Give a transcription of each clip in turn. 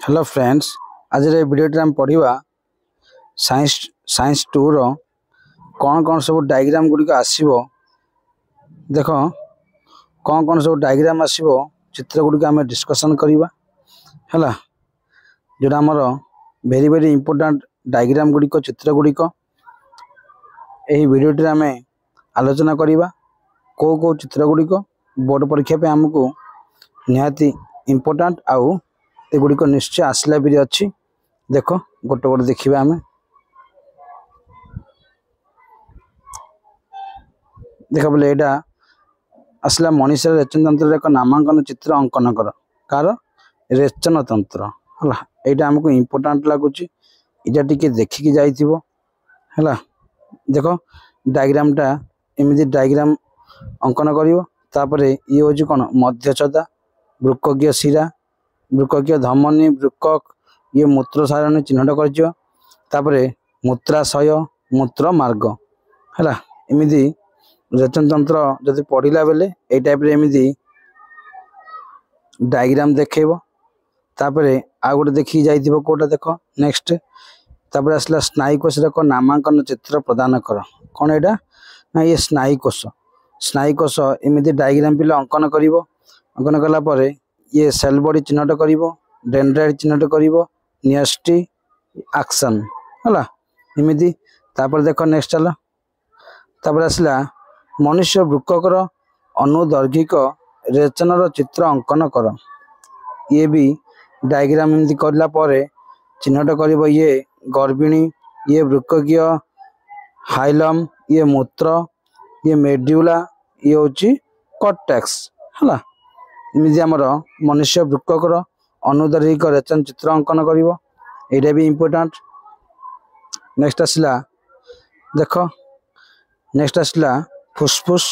Hello friends, आज video आम पढ़ा साइंस 2 रो कौन कौन सब डायग्राम गुड़िक आसो। देख कौन कौन सब डायग्राम आसो चित्र गुड़िक आम डिस्कसन करवा है जोटा आमर वेरी वेरी इंपोर्टेंट डायग्राम गुड़िक चित्र गुड़िक यही भिडियो आम आलोचना करवा कौ कौ चित्र गुड़िक बोर्ड परीक्षा पे आमको निहाती इंपोर्टेंट आउ एगुड़िक निश्चय आसला भी अच्छी। देख गोटे गोटे देखा आम देख बोले यहाँ आसला मनीष रेचन तंत्र एक नामांकन चित्र अंकन कर कार रेचन तंत्र है यहाँ आमको इम्पोर्टाट लगुच इटा टी देखिकी जाइथिबो है। देख डायग्रामटा एमती डायग्राम अंकन कर ये हूँ कौन मध्यचदा वृक्ककीय शिरा वृक्ककीय धमनी वृक्क ये मूत्र सारणी चिन्हट कर मूत्राशय मूत्र मार्ग है एमती रेचन तंत्र जदि पढ़ला बेले ये टाइप एमती डायग्राम देखेब तापर आ गोटे देखी जाइथिबो कोटा देख नेक्स्ट तापर आसला स्नायुकोश नामांकन चित्र प्रदान कर कौन एटा ना ये स्नायुकोश एमती डायग्राम पिला अंकन करिवो अंकन कला परे ये सेल बॉडी चिन्हट कर डेंड्राइट चिन्हट कर नियस्टी एक्शन है एमती तापर देख नेक्स्ट चल तापर आसला मनुष्य वृक्कर अनुदैर्घिक रेचन चित्र अंकन कर ये भी डायग्राम एमती करला परे चिन्हट कर ये गर्भिणी ये वृक्ककीय हाइलम ये मूत्र ये मेड्यूला ये हूँ कॉर्टेक्स है एमती आमर मनुष्य वृक्कर अनुदैर्घिक रेचन चित्र अंकन कर यहाँ भी इम्पोर्टाट। नेक्स्ट आसला देख नेक्स्ट आसला फुसफुस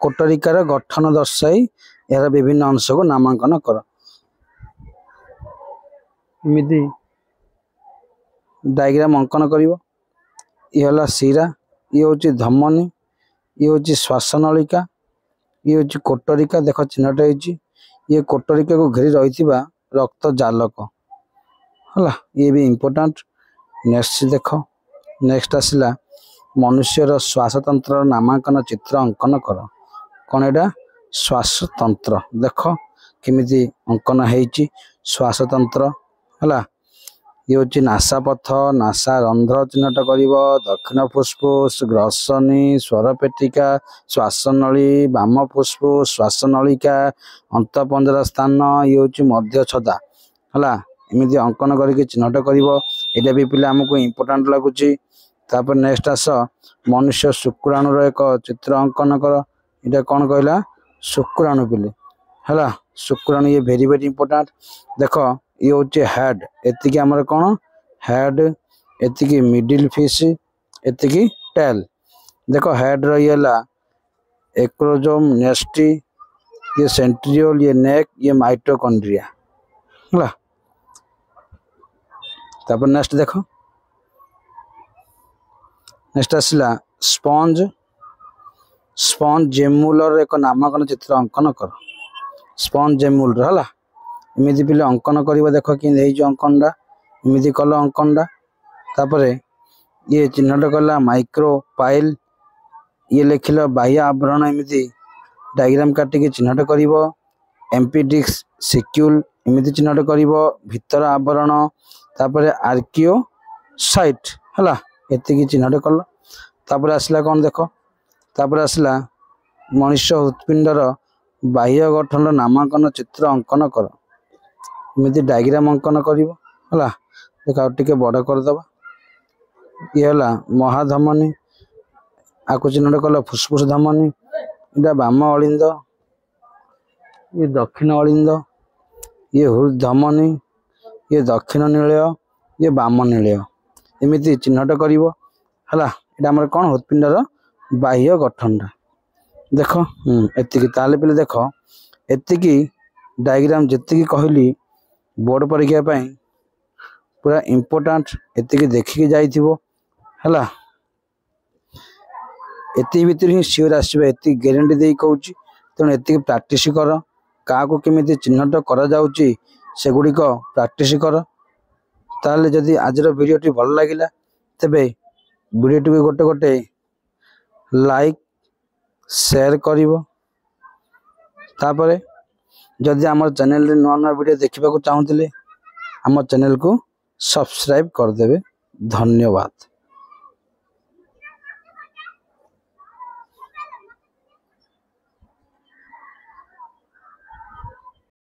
कोटरिकार गठन दर्शाई यार विभिन्न अंश को नामांकन कर एमती डायग्राम अंकन कर ये शिरा ये हूँ धमनी ये हूँ श्वासनलिका ये हूँ कोटरिका देख चिन्हट होती ये कोटरिका को घेरी रही रक्त जालक है ये भी इम्पोर्टाट। नेक्स्ट देख नेक्स्ट आसला मनुष्यर श्वासतंत्र नामांकन चित्र अंकन कर कौन एटा श्वासतंत्र देख केमिति अंकन होती श्वासतंत्र है ये हूँ नासापथ नासा रंध्र चिन्हट कर दक्षिण फुसफुस ग्रसनी स्वरपेटिका श्वासनली बाम फुसफुस श्वासनलिका अंतपंजरा स्थान ये हूँ मध्यछदा है एमती अंकन करके चिन्हट कर भी पिला आमको इम्पोर्टाट लगुच। तापर नेक्स्ट आस मनुष्य शुक्राणुर एक चित्र अंकन कर यहाँ कौन कहला शुक्राणु पिले है शुक्राणु ये वेरी वेरी इंपोर्टाट। देख ये हूँ हेड एतिकी आमर कौन हेड एतिकी मिडिल फिश एतिकी टेल देख हेड रही एक्रोजोम नेस्टी ये सेंट्रियोल ये नेक ये माइटोकॉन्ड्रिया है। तापर नेक्स्ट देख नेक्स्ट आसला स्पंज स्पंज जेमुलर एक नामांकन चित्र अंकन कर स्पंज जेमुलर है एमती पिले अंकन कर देख कि अंकनटा एमती कल अंकनटा तापर ये चिन्हट कला माइक्रोपाइल ये लिखल बाह्य आवरण एमती डायग्राम काटिकी चिन्हट कर एम्पिडिक्स सिक्यूल एमती चिन्हट कर भितर आवरण तापर आर्कियो साइट है एति चिन्हट कल तापर आसला कौन देख तापर आसला मनुष्य हृत्पिंडर बाह्य गठन नामांकन चित्र अंकन कर एमती डायग्राम अंकन कर देख आगे बड़ करदे ये है महाधमनी आपको चिन्हट कल फुसफुस धमनी यहाँ बाम अलिंद ये दक्षिण अलिंद ये हृदधमनी ये दक्षिण नीलय ये बाम नीलय एमती चिन्हट कर है कौन हृत्पिंडर बाह्य गठनटा देख एति पे देख एति डायग्राम जी कहली बोर्ड परीक्षा पूरा इम्पोर्टाट एति देखिकी जाइथिबो है एति भितर ही सियोर आसो एति ग्यारंटी दे कहूँ तेणु एति प्राक्टिस कर क्या केमी चिन्हट कर सेगुड़िक प्रैक्टिस कर। ताले जदि आज वीडियोटी भल लगिला तेबे वीडियोटी को गोटे गोटे लाइक शेयर करिवो। तापरे जदि आम चैनल नुआ नुआ वीडियो देखा चाहूले आम चैनल को सब्सक्राइब करदेवे। धन्यवाद।